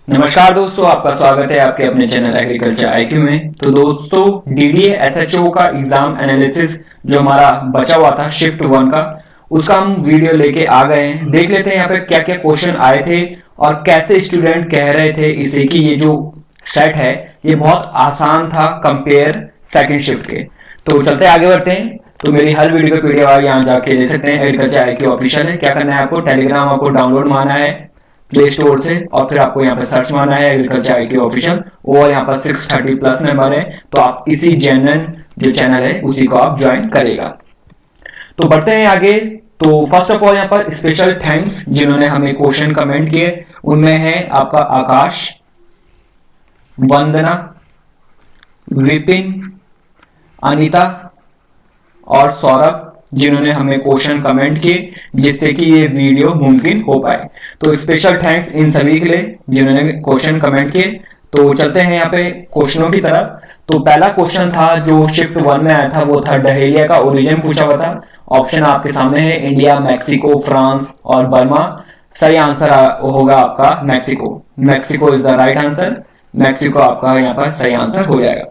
नमस्कार दोस्तों, आपका स्वागत है आपके अपने चैनल एग्रीकल्चर आईक्यू में। तो दोस्तों, डीडीए एसएचओ का एग्जाम एनालिसिस जो हमारा बचा हुआ था शिफ्ट 1 का, उसका हम वीडियो लेके आ गए हैं। देख लेते हैं यहाँ पे क्या क्या क्वेश्चन आए थे और कैसे स्टूडेंट कह रहे थे इसे कि ये जो सेट है ये बहुत आसान था कंपेयर सेकंड शिफ्ट के। तो चलते आगे बढ़ते हैं। तो मेरी हर वीडियो का पीडीएफ आप यहाँ जाके ले सकते हैं। एग्रीकल्चर आईक्यू ऑफिशियल है। क्या करना है आपको, टेलीग्राम आपको डाउनलोड मारना है प्ले स्टोर से और फिर आपको यहाँ पे सर्च मारना है एग्रीकल्चर आईक्यू ऑफिशियल और यहाँ पर 630 प्लस नंबर है। तो आप इसी जेन्युइन जो चैनल है उसी को आप ज्वाइन करेगा। तो बढ़ते हैं आगे। तो फर्स्ट ऑफ ऑल यहाँ पर स्पेशल थैंक्स जिन्होंने हमें क्वेश्चन कमेंट किए, उनमें है आपका आकाश, वंदना, विपिन, अनीता और सौरभ, जिन्होंने हमें क्वेश्चन कमेंट किए जिससे कि ये वीडियो मुमकिन हो पाए। तो स्पेशल थैंक्स इन सभी के लिए जिन्होंने क्वेश्चन कमेंट किए। तो चलते हैं यहाँ पे क्वेश्चनों की तरफ। तो पहला क्वेश्चन था जो शिफ्ट 1 में आया था, वो था डहेलिया का ओरिजिन पूछा हुआ था। ऑप्शन आपके सामने है, इंडिया, मैक्सिको, फ्रांस और बर्मा। सही आंसर होगा आपका Mexico. Mexico is the right answer. Mexico आपका यहाँ पर सही आंसर हो जाएगा।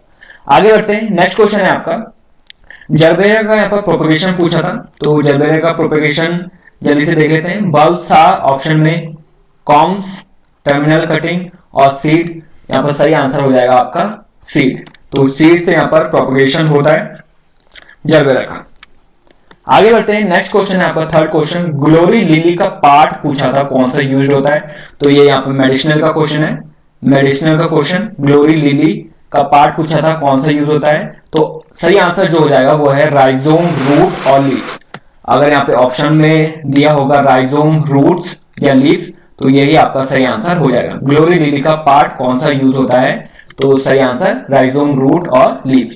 आगे बढ़ते हैं। नेक्स्ट क्वेश्चन है आपका जरबेरा का यहाँ पर प्रोपेगेशन पूछा था। तो जरबेरा का प्रोपेगेशन जल्दी से देख लेते हैं। बल्ब था ऑप्शन में, कॉम्स, टर्मिनल कटिंग और सीड। यहाँ पर सही आंसर हो जाएगा आपका सीड। तो सीड से यहाँ पर प्रोपेगेशन होता है जरबेरा का। आगे बढ़ते हैं। नेक्स्ट क्वेश्चन है आपका थर्ड क्वेश्चन, ग्लोरी लिली का पार्ट पूछा था, कौन सा यूज होता है। तो ये यहाँ पर मेडिसिनल का क्वेश्चन है। मेडिसिनल का क्वेश्चन, ग्लोरी लिली का पार्ट पूछा था, कौन सा यूज होता है। तो सही आंसर जो हो जाएगा वो है राइजोम, रूट और लीफ। अगर यहाँ पे ऑप्शन में दिया होगा राइजोम, रूट्स या लीफ, तो यही आपका सही आंसर हो जाएगा। ग्लोरी लिली का पार्ट कौन सा यूज होता है, तो सही आंसर राइजोम, रूट और लीफ।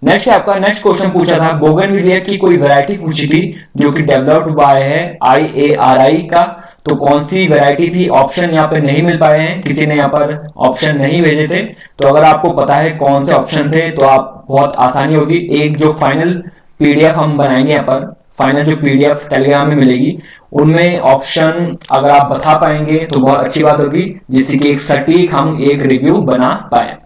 नेक्स्ट है आपका नेक्स्ट क्वेश्चन पूछा था बोगनविलिया की कोई वैरायटी पूछी थी जो कि डेवलप्ड बाय है IARI का। तो कौन सी वैरायटी थी, ऑप्शन यहाँ पे नहीं मिल पाए हैं, किसी ने यहाँ पर ऑप्शन नहीं भेजे थे। तो अगर आपको पता है कौन से ऑप्शन थे तो आप बहुत आसानी होगी। एक जो फाइनल पीडीएफ हम बनाएंगे, यहाँ पर फाइनल जो पीडीएफ टेलीग्राम में मिलेगी, उनमें ऑप्शन अगर आप बता पाएंगे तो बहुत अच्छी बात होगी, जिससे कि एक सटीक हम एक रिव्यू बना पाए।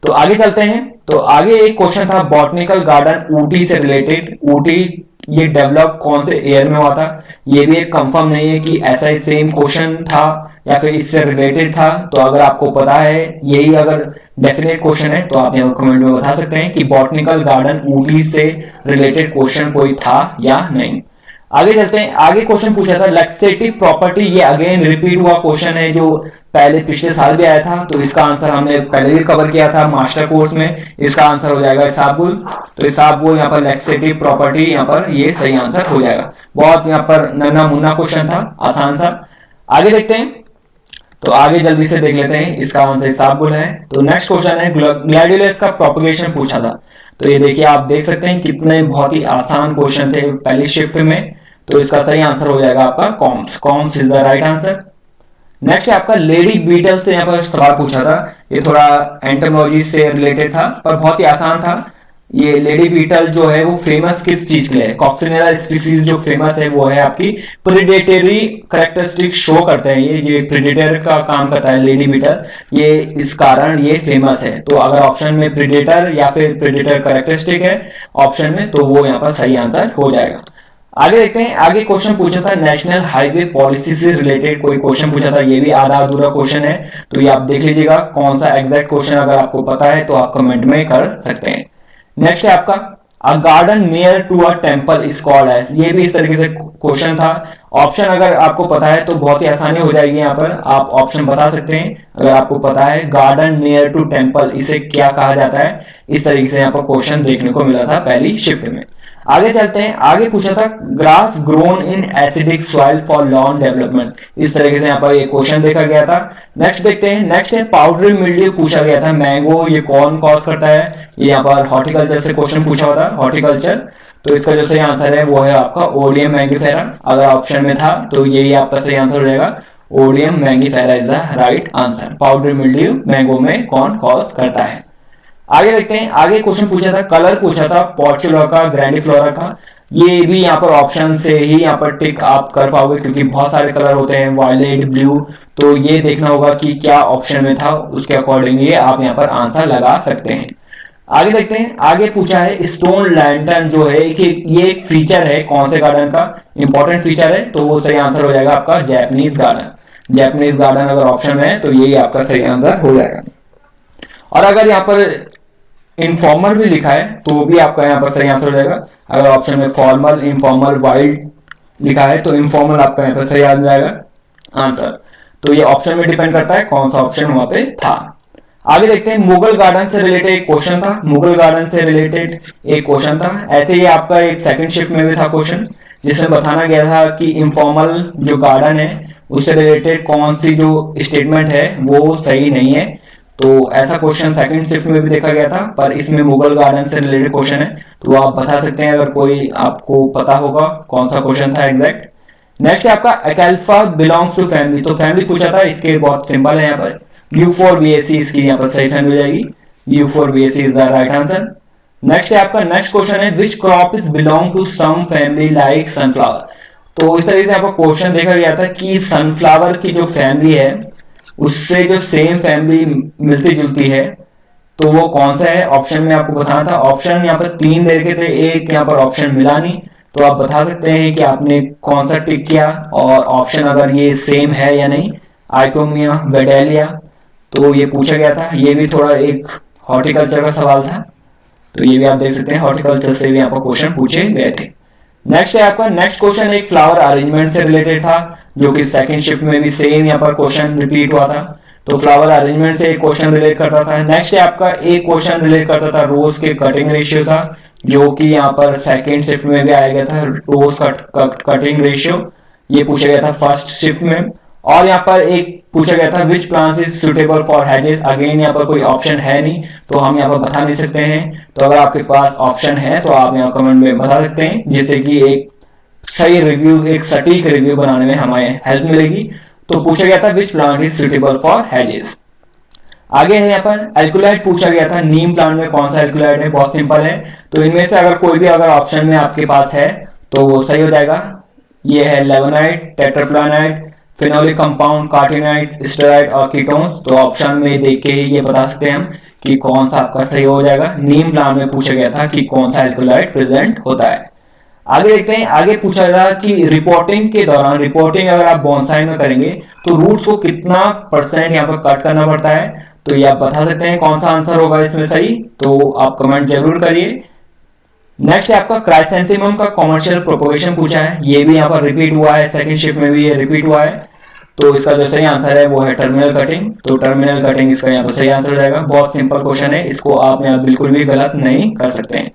तो आगे चलते हैं। तो आगे एक क्वेश्चन था बॉटनिकल गार्डन ऊटी से रिलेटेड। ऊटी ये डेवलप कौन से ईयर में हुआ था, ये भी एक कंफर्म नहीं है कि ऐसा ही सेम क्वेश्चन था या फिर इससे रिलेटेड था। तो अगर आपको पता है, यही अगर डेफिनेट क्वेश्चन है तो आप यहाँ कमेंट में बता सकते हैं कि बॉटनिकल गार्डन ऊटी से रिलेटेड क्वेश्चन कोई था या नहीं। आगे चलते हैं। आगे क्वेश्चन पूछा था लैक्सेटिव प्रॉपर्टी, ये अगेन रिपीट हुआ क्वेश्चन है जो पहले पिछले साल भी आया था। तो इसका आंसर हमने पहले भी कवर किया था मास्टर कोर्स में। इसका आंसर हो जाएगा इसाबुल। तो इसाबुल यहाँ पर लैक्सेटिव प्रॉपर्टी, यहाँ पर ये सही आंसर हो जाएगा। बहुत यहाँ पर नन्ना मुन्ना क्वेश्चन था, आसान सा। आगे देखते हैं। तो आगे जल्दी से देख लेते हैं। इसका आंसर इसाबुल है। तो नेक्स्ट क्वेश्चन है ग्लैडियोलस का प्रोपगेशन पूछा था। तो ये देखिए, आप देख सकते हैं कितने बहुत ही आसान क्वेश्चन थे पहली शिफ्ट में। तो इसका सही आंसर हो जाएगा आपका comms. Comms is the right answer. Next है आपका लेडी बीटल से यहाँ पर सवाल पूछा था। ये थोड़ा एंटोमोलॉजी से रिलेटेड था पर बहुत ही आसान था। ये लेडी बीटल जो है वो फेमस किस चीज के लिए है, कॉक्सिनेला स्पीसीज जो फेमस है वो है आपकी प्रेडेटरी कैरेक्टरिस्टिक शो करते हैं। ये प्रेडेटर का काम करता है लेडी बीटल, ये इस कारण ये फेमस है। तो अगर ऑप्शन में प्रेडेटर या फिर प्रेडेटर कैरेक्टरिस्टिक है ऑप्शन में, तो वो यहाँ पर सही आंसर हो जाएगा। आगे देखते हैं। आगे क्वेश्चन पूछा था नेशनल हाईवे पॉलिसी से रिलेटेड कोई क्वेश्चन पूछा था। ये भी आधा अधूरा क्वेश्चन है, तो ये आप देख लीजिएगा कौन सा एग्जैक्ट क्वेश्चन अगर आपको पता है तो आप कमेंट में कर सकते हैं। नेक्स्ट है आपका a garden near to a temple is called as. ये भी इस तरीके से क्वेश्चन था। ऑप्शन अगर आपको पता है तो बहुत ही आसानी हो जाएगी। यहाँ पर आप ऑप्शन बता सकते हैं अगर आपको पता है। गार्डन नियर टू टेम्पल, इसे क्या कहा जाता है, इस तरीके से यहाँ पर क्वेश्चन देखने को मिला था पहली शिफ्ट में। आगे चलते हैं। आगे पूछा था grass grown in acidic soil for lawn development, इस तरीके से यहाँ पर ये क्वेश्चन देखा गया था। नेक्स्ट देखते हैं। नेक्स्ट है पाउडरी मिल्ड्यू पूछा गया था, मैंगो ये कौन कॉज करता है। ये यहाँ पर हॉर्टिकल्चर से क्वेश्चन पूछा हुआ था, हॉर्टिकल्चर। तो इसका जो सही आंसर है वो है आपका ओडियम मैंगीफेरा। अगर ऑप्शन में था तो यही आपका सही आंसर हो जाएगा, oidium mangifera is the right answer. Powdery mildew mango में कौन कॉज करता है। आगे देखते हैं। आगे क्वेश्चन पूछा था कलर पूछा था पोर्चुला का, ग्रैंडिफ्लोरा का। ये भी यहाँ पर ऑप्शन से ही यहाँ पर टिक आप कर पाओगे क्योंकि बहुत सारे कलर होते हैं, वायलेट, ब्लू। तो ये देखना होगा कि क्या ऑप्शन में था, उसके अकॉर्डिंगली आप यहाँ पर आंसर लगा सकते हैं। आगे देखते हैं, आगे पूछा है स्टोन लैंटर्न जो है कि ये फीचर है कौन से गार्डन का, इंपॉर्टेंट फीचर है, तो वो सही आंसर हो जाएगा आपका जैपनीज गार्डन। जैपनीज गार्डन अगर ऑप्शन में है तो यही आपका सही आंसर हो जाएगा। और अगर यहाँ पर इनफॉर्मल भी लिखा है तो भी आपका यहाँ पर सही आंसर हो जाएगा। अगर ऑप्शन में फॉर्मल, इनफॉर्मल, वाइल्ड लिखा है तो इनफॉर्मल आपका यहाँ पर सही आ जाएगा आंसर। तो ये ऑप्शन में डिपेंड करता है कौन सा ऑप्शन वहां पे था। आगे देखते हैं, मुगल गार्डन से रिलेटेड एक क्वेश्चन था, मुगल गार्डन से रिलेटेड एक क्वेश्चन था। ऐसे ही आपका एक सेकंड शिफ्ट में भी था क्वेश्चन, जिसमें बताना गया था कि इनफॉर्मल जो गार्डन है उससे रिलेटेड कौन सी जो स्टेटमेंट है वो सही नहीं है। तो ऐसा क्वेश्चन सेकंड शिफ्ट में भी देखा गया था, पर इसमें मुगल गार्डन से रिलेटेड क्वेश्चन है, तो आप बता सकते हैं अगर कोई आपको पता होगा कौन सा क्वेश्चन था एग्जैक्ट। नेक्स्ट है आपका अकेल्फा बिलोंग्स टू फैमिली, तो फैमिली पूछा था, इसके बहुत सिंपल है यहाँ पर U4BAC इसकी यहाँ पर सही फैमिली हो जाएगी। U4BAC is the right answer. Next है आपका, नेक्स्ट क्वेश्चन है which crop is belong to some family like sunflower. तो इस तरीके से आपका क्वेश्चन देखा गया था कि सनफ्लावर की जो फैमिली है उससे जो सेम फैमिली मिलती जुलती है तो वो कौन सा है। ऑप्शन में आपको बताना था, ऑप्शन यहाँ पर 3 दे रखे थे, एक यहाँ पर ऑप्शन मिला नहीं, तो आप बता सकते हैं कि आपने कौन सा टिक किया और ऑप्शन अगर ये सेम है या नहीं। आइपोमिया, वेडेलिया, तो ये पूछा गया था, ये भी थोड़ा एक हॉर्टिकल्चर का सवाल था, तो ये भी आप देख सकते हैं हॉर्टिकल्चर से भी आपको क्वेश्चन पूछे गए थे। नेक्स्ट है आपका, नेक्स्ट क्वेश्चन एक फ्लावर अरेंजमेंट से रिलेटेड था, जो कि सेकंड शिफ्ट में भी सेम यहाँ पर क्वेश्चन रिपीट हुआ था, तो फ्लावर अरेंजमेंट से एक क्वेश्चन रिलेट करता था। नेक्स्ट है आपका, एक क्वेश्चन रिलेट करता था रोज के कटिंग रेशियो था, जो कि यहाँ पर सेकंड शिफ्ट में भी आया गया था, रोज कटिंग रेशियो ये पूछा गया था फर्स्ट शिफ्ट में। और यहाँ पर एक पूछा गया था which plants is suitable for Hess's, again यहाँ पर कोई ऑप्शन है नहीं तो हम यहाँ पर बता नहीं सकते हैं, तो अगर आपके पास ऑप्शन है तो आप यहाँ कमेंट में बता सकते हैं, जिससे कि एक सही रिव्यू, एक सटीक रिव्यू बनाने में हमें हेल्प मिलेगी। तो पूछा गया था which plant is suitable for Hess's. आगे है यहाँ पर एल्कुलाइट पूछा गया था, नीम प्लांट में कौन सा एल्कुलाइट है, बहुत सिंपल है, तो इनमें से अगर कोई भी अगर ऑप्शन में आपके पास है तो वो सही हो जाएगा। ये है लेवनाइट, टेट्राप्लानाइट, फिनोलिक कंपाउंड, कार्टिनाइड्स, स्टेरॉइड और कीटोन्स, तो ऑप्शन में देख के ये बता सकते हैं हम कि कौन सा आपका सही हो जाएगा। नीम प्लांट में पूछा गया था कि कौन सा एल्कुलाइट प्रेजेंट होता है। आगे देखते हैं, आगे पूछा गया कि रिपोर्टिंग के दौरान, रिपोर्टिंग अगर आप बोनसाई में करेंगे तो रूट्स को कितना % यहाँ पर कट करना पड़ता है, तो ये आप बता सकते हैं कौन सा आंसर होगा इसमें सही, तो आप कमेंट जरूर करिए। नेक्स्ट है आपका क्राइसेंथेमम का कमर्शियल प्रोपोगेशन पूछा है, ये भी यहाँ पर रिपीट हुआ है, सेकंड शिफ्ट में भी ये रिपीट हुआ है, तो इसका जो सही आंसर है वो है टर्मिनल कटिंग, तो टर्मिनल कटिंग इसका यहाँ पर सही आंसर हो जाएगा। बहुत सिंपल क्वेश्चन है, इसको आप यहाँ बिल्कुल भी गलत नहीं कर सकते हैं।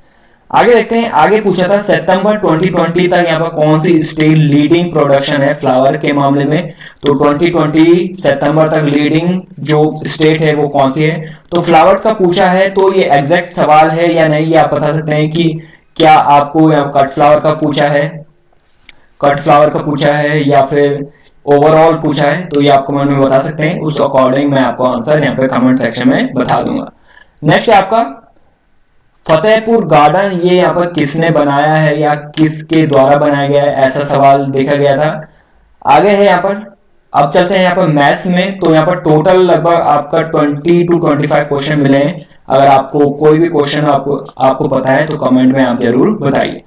आगे देखते हैं, आगे पूछा था सितंबर 2020 तक यहाँ पर कौन सी स्टेट लीडिंग प्रोडक्शन है फ्लावर के मामले में, तो 2020 सितंबर तक लीडिंग जो स्टेट है वो कौन सी है। तो फ्लावर्स का पूछा है, तो ये एग्जैक्ट सवाल है या नहीं ये आप बता सकते हैं कि क्या आपको यहाँ कट फ्लावर का पूछा है, कट फ्लावर का पूछा है या फिर ओवरऑल पूछा है, तो ये आप कमेंट में बता सकते हैं, उस अकॉर्डिंग मैं आपको आंसर यहाँ पे कमेंट सेक्शन में बता दूंगा। नेक्स्ट है आपका फतेहपुर गार्डन, ये यहाँ पर किसने बनाया है या किसके द्वारा बनाया गया है, ऐसा सवाल देखा गया था। आगे है यहाँ पर, अब चलते हैं यहाँ पर मैथ्स में, तो यहाँ पर टोटल लगभग आपका 20 to 25 क्वेश्चन मिले हैं। अगर आपको कोई भी क्वेश्चन आपको पता है तो कमेंट में आप जरूर बताइए।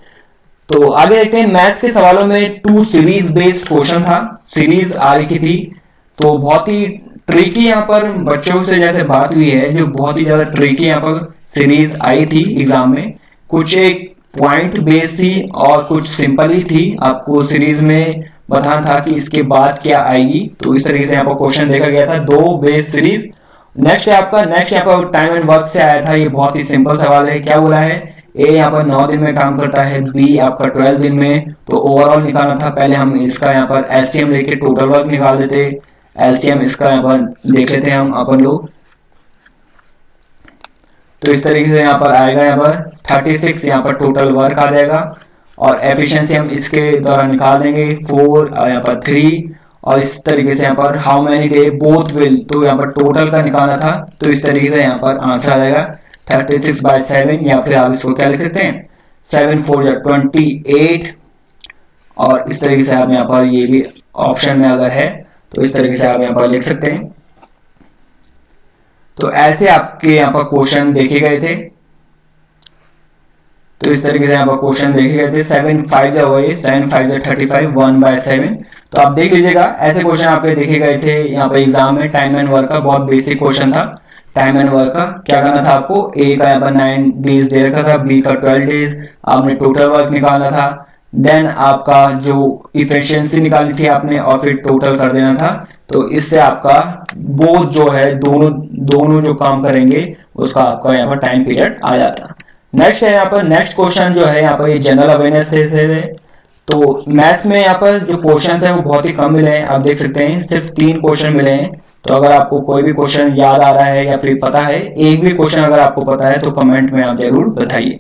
तो आगे देखते हैं, मैथ्स के सवालों में 2 सीरीज बेस्ड क्वेश्चन था, सीरीज आ रही थी, तो बहुत ही ट्रिकी यहाँ पर बच्चों से जैसे बात हुई है, जो बहुत ही ज्यादा ट्रिकी यहाँ पर सीरीज आई थी एग्जाम में, कुछ एक पॉइंट बेस्ड थी और कुछ सिंपल ही थी, आपको सीरीज में बताना था कि इसके बाद क्या आएगी, तो इस तरीके से यहाँ पर क्वेश्चन देखा गया था, 2 बेस्ड सीरीज। नेक्स्ट है आपका, नेक्स्ट यहाँ पर टाइम एंड वर्क से आया था, ये बहुत ही सिंपल सवाल है, क्या बोला है, ए यहाँ पर 9 दिन में काम करता है, बी आपका 12 दिन में, तो ओवरऑल निकालना था। पहले हम इसका यहाँ पर एलसीएम लेके टोटल वर्क निकाल देते, एलसीएम इसका यहाँ पर देख लेते हैं हम अपन लोग, तो इस तरीके से यहाँ पर आएगा, यहाँ पर 36 यहाँ पर टोटल वर्क आ जाएगा, और एफिशिएंसी हम इसके द्वारा निकाल देंगे 4 और यहाँ पर 3, और इस तरीके से यहाँ पर how many day both will, तो यहाँ पर टोटल का निकालना था, तो इस तरीके से यहाँ पर आंसर आ जाएगा 36/7, या फिर आप इसको क्या लिख सकते हैं 7 4 28, और इस तरीके से आप यहाँ पर ये भी ऑप्शन में अगर है तो इस तरीके से आप यहाँ पर लिख सकते हैं। तो ऐसे आपके यहाँ पर क्वेश्चन देखे गए थे। तो इस तरीके से यहाँ पर क्वेश्चन देखे गए थे। 7 5 हो गए, 7 5 35, 1/7। तो आप देख लीजिएगा, ऐसे क्वेश्चन आपके देखे गए थे यहाँ पर एग्जाम में। टाइम एंड वर्क का बहुत बेसिक क्वेश्चन था। टाइम एंड वर्क का क्या करना था आपको, ए का यहाँ पर 9 डेज दे रखा था, बी का 12 डेज, आपने टोटल वर्क निकालना था। देन आपका जो इफिशियंसी निकाली थी आपने, और फिर टोटल कर देना था। तो इससे आपका बोथ जो है दोनों जो काम करेंगे उसका आपका यहाँ पर टाइम पीरियड आ जाता। नेक्स्ट है यहाँ पर, नेक्स्ट क्वेश्चन जो है यहाँ पर ये जनरल अवेयरनेस से। तो मैथ्स में यहाँ पर जो क्वेश्चन है वो बहुत ही कम मिले हैं। आप देख सकते हैं सिर्फ 3 क्वेश्चन मिले हैं। तो अगर आपको कोई भी क्वेश्चन याद आ रहा है या फिर पता है, एक भी क्वेश्चन अगर आपको पता है तो कमेंट में आप जरूर बताइए।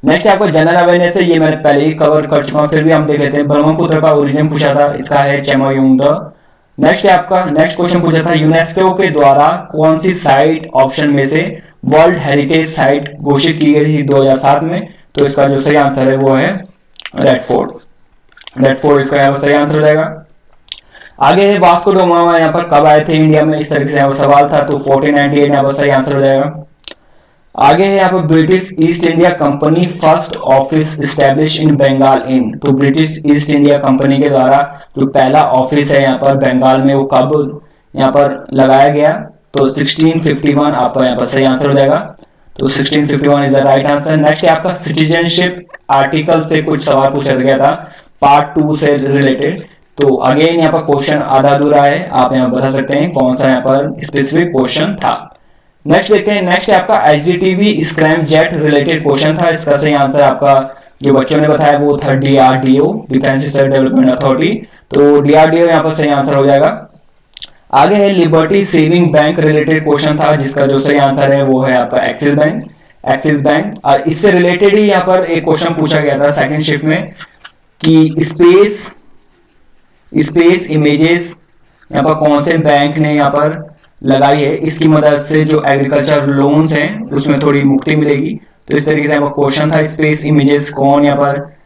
नेक्स्ट आपको जनरल अवेयरनेस है, ये मैंने पहले ही कवर कर चुका हूँ, फिर भी हम देख लेते हैं। ब्रह्मपुत्र का ओरिजिन पूछा था, इसका है चेमायुंग। नेक्स्ट है आपका, नेक्स्ट क्वेश्चन पूछा था यूनेस्को के द्वारा कौन सी साइट ऑप्शन में से वर्ल्ड हेरिटेज साइट घोषित की गई थी 2007 में। तो इसका जो सही आंसर है वो है रेड फोर्ट। रेड फोर्ट इसका यहाँ पर सही आंसर हो जाएगा। आगे है वास्को ड गामा यहाँ पर कब आए थे इंडिया में, इस तरीके से यहाँ पर सवाल था। तो 1498 यहाँ पर सही आंसर हो जाएगा। आगे है यहाँ पर British East India company first office establish in Bengal in. तो ब्रिटिश ईस्ट इंडिया कंपनी के द्वारा जो पहला ऑफिस है यहाँ पर बंगाल में वो कब यहाँ पर लगाया गया। तो 1651 आपका यहाँ पर सही आंसर हो जाएगा। तो 1651 is the right answer. Next है आपका सिटीजनशिप आर्टिकल से कुछ सवाल पूछा गया था पार्ट 2 से रिलेटेड। तो अगेन यहाँ पर क्वेश्चन आधा अधूरा है, आप यहाँ बता सकते हैं कौन सा यहाँ पर स्पेसिफिक क्वेश्चन था। नेक्स्ट देखते हैं, नेक्स्ट है आपका HDTV scrum jet related question था। इसका सही आंसर आपका जो बच्चों ने बताया वो था DRDO, defence research development authority. तो डीआरडीओ यहाँ पर सही आंसर हो जाएगा। आगे है liberty saving bank related question था, जिसका जो सही आंसर है वो है आपका एक्सिस बैंक। एक्सिस बैंक, और इससे रिलेटेड ही यहाँ पर एक क्वेश्चन पूछा गया था सेकंड शिफ्ट में कि स्पेस इमेजेस यहाँ पर कौन से बैंक ने यहाँ पर लगाई है, इसकी मदद से जो एग्रीकल्चर लोन्स हैं उसमें थोड़ी मुक्ति मिलेगी। तो इस तरीके से यहाँ पर क्वेश्चन था, स्पेस इमेजेस कौन यहाँ पर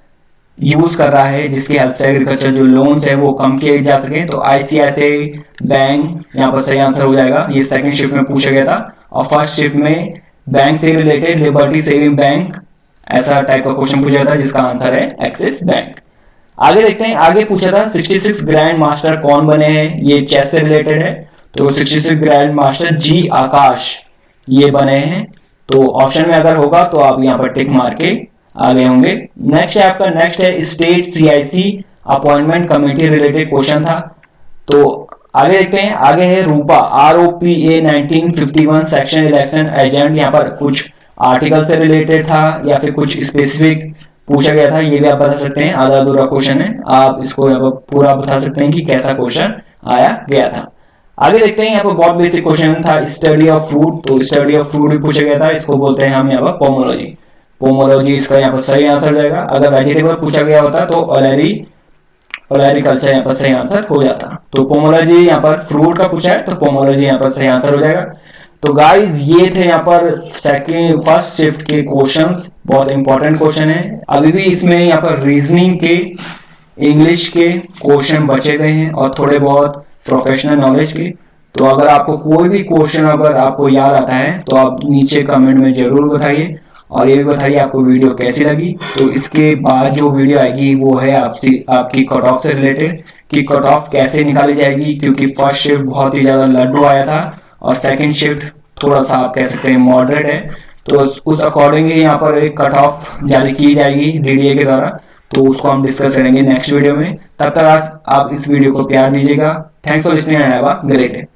यूज कर रहा है जिसकी हेल्प से एग्रीकल्चर जो लोन्स है वो कम किए जा सके। तो आईसीआईसीआई बैंक यहाँ पर सही आंसर हो जाएगा। ये सेकंड शिफ्ट में पूछा गया था, और फर्स्ट शिफ्ट में बैंक से रिलेटेड लिबर्टी सेविंग बैंक ऐसा टाइप का क्वेश्चन पूछा था जिसका आंसर है एक्सिस बैंक। आगे देखते हैं, आगे पूछा था 66 ग्रैंड मास्टर कौन बने हैं, ये चेस से रिलेटेड है। तो 66 ग्रैंड मास्टर जी आकाश ये बने हैं। तो ऑप्शन में अगर होगा तो आप यहाँ पर टिक मार के आगे होंगे। नेक्स्ट है आपका, नेक्स्ट है state CIC appointment committee related question था। तो आगे देखते हैं, आगे है रूपा ROPA 1951 सेक्शन इलेक्शन एजेंट। यहाँ पर कुछ आर्टिकल से रिलेटेड था या फिर कुछ स्पेसिफिक पूछा गया था, ये भी आप बता सकते हैं। आधा अधूरा क्वेश्चन है, आप इसको यहाँ पर पूरा बता सकते हैं कि कैसा क्वेश्चन आया गया था। आगे देखते हैं, यहाँ पर बहुत बेसिक क्वेश्चन था स्टडी ऑफ फ्रूट। तो स्टडी ऑफ फ्रूट भी पूछा गया था, इसको बोलते हैं हम यहाँ पर पोमोलॉजी। पोमोलॉजी इसका यहाँ पर सही आंसर जाएगा। अगर वेजिटेबल पूछा गया होता तो ओलेरिकल्चर यहाँ पर सही आंसर हो जाता। तो पोमोलॉजी यहाँ पर फ्रूट का पूछा है तो पोमोलॉजी यहाँ पर सही आंसर हो जाएगा। तो गाइज ये थे यहाँ पर फर्स्ट शिफ्ट के क्वेश्चंस, बहुत इंपॉर्टेंट क्वेश्चन है। अभी भी इसमें यहाँ पर रीजनिंग के, इंग्लिश के क्वेश्चन बचे गए हैं और थोड़े बहुत प्रोफेशनल नॉलेज के। तो अगर आपको कोई भी क्वेश्चन अगर आपको याद आता है तो आप नीचे कमेंट में जरूर बताइए, और ये भी बताइए आपको वीडियो कैसी लगी। तो इसके बाद जो वीडियो आएगी वो है आपकी कट ऑफ से रिलेटेड, कि कट ऑफ कैसे निकाली जाएगी, क्योंकि फर्स्ट शिफ्ट बहुत ही ज्यादा लड्डू आया था और सेकंड शिफ्ट थोड़ा सा आप कह सकते हैं मॉडरेट है। तो उस अकॉर्डिंग ही यहाँ पर एक कट ऑफ जारी की जाएगी DDA के द्वारा। तो उसको हम डिस्कस करेंगे नेक्स्ट वीडियो में। तब तक आप इस वीडियो को प्यार दीजिएगा। Thanks for listening and have a great day.